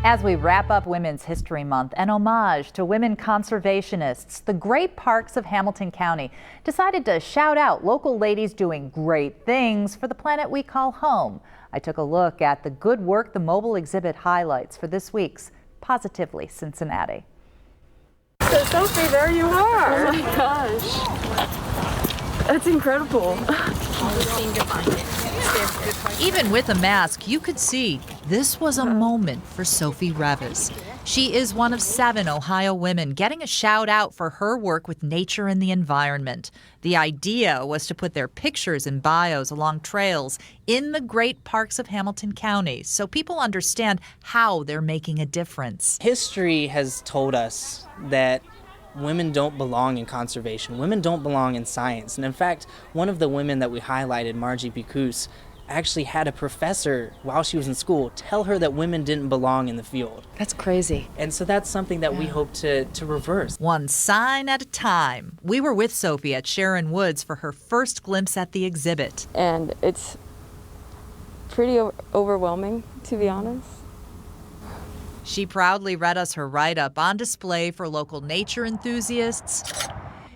As we wrap up Women's History Month, an homage to women conservationists, the Great Parks of Hamilton County decided to shout out local ladies doing great things for the planet we call home. I took a look at the good work the mobile exhibit highlights for this week's Positively Cincinnati. So Sophie, there you are. Oh my gosh. That's incredible. Even with a mask, you could see this was a moment for Sophie Revis. She is one of 7 Ohio women getting a shout out for her work with nature and the environment. The idea was to put their pictures and bios along trails in the great parks of Hamilton County so people understand how they're making a difference. History has told us that women don't belong in conservation. Women don't belong in science. And in fact, one of the women that we highlighted, Margie Picus, actually had a professor while she was in school tell her that women didn't belong in the field. That's crazy. And so that's something that we hope to reverse. One sign at a time. We were with Sophie at Sharon Woods for her first glimpse at the exhibit. And it's pretty overwhelming, to be honest. She proudly read us her write-up on display for local nature enthusiasts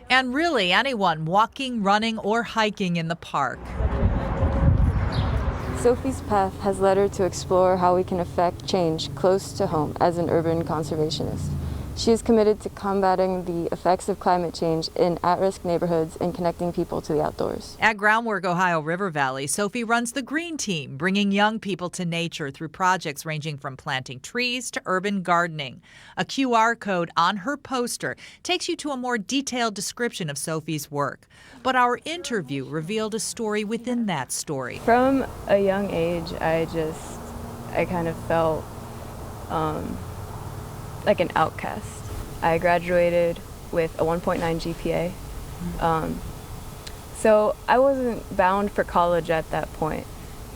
and really anyone walking, running, or hiking in the park. Sophie's path has led her to explore how we can affect change close to home as an urban conservationist. She is committed to combating the effects of climate change in at-risk neighborhoods and connecting people to the outdoors. At Groundwork Ohio River Valley, Sophie runs the Green Team, bringing young people to nature through projects ranging from planting trees to urban gardening. A QR code on her poster takes you to a more detailed description of Sophie's work. But our interview revealed a story within that story. From a young age, I kind of felt like an outcast. I graduated with a 1.9 GPA. So I wasn't bound for college at that point.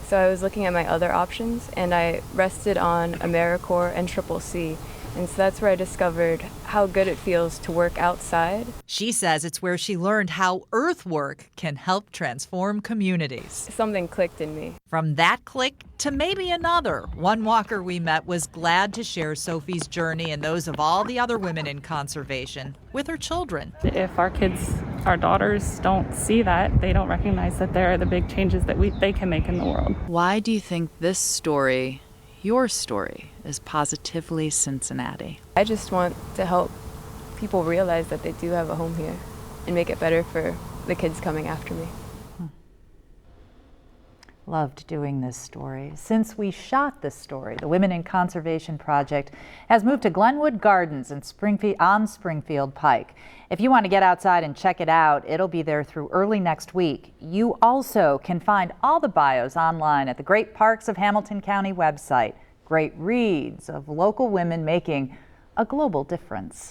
So I was looking at my other options and I rested on AmeriCorps and CCC. And so that's where I discovered how good it feels to work outside. She says it's where she learned how earthwork can help transform communities. Something clicked in me. From that click to maybe another, one walker we met was glad to share Sophie's journey and those of all the other women in conservation with her children. If our kids, our daughters, don't see that, they don't recognize that there are the big changes that they can make in the world. Why do you think this story, your story, is positively Cincinnati? I just want to help people realize that they do have a home here and make it better for the kids coming after me. Loved doing this story. Since we shot this story, the Women in Conservation Project has moved to Glenwood Gardens in Springfield Pike. If you want to get outside and check it out, it'll be there through early next week. You also can find all the bios online at the Great Parks of Hamilton County website. Great reads of local women making a global difference.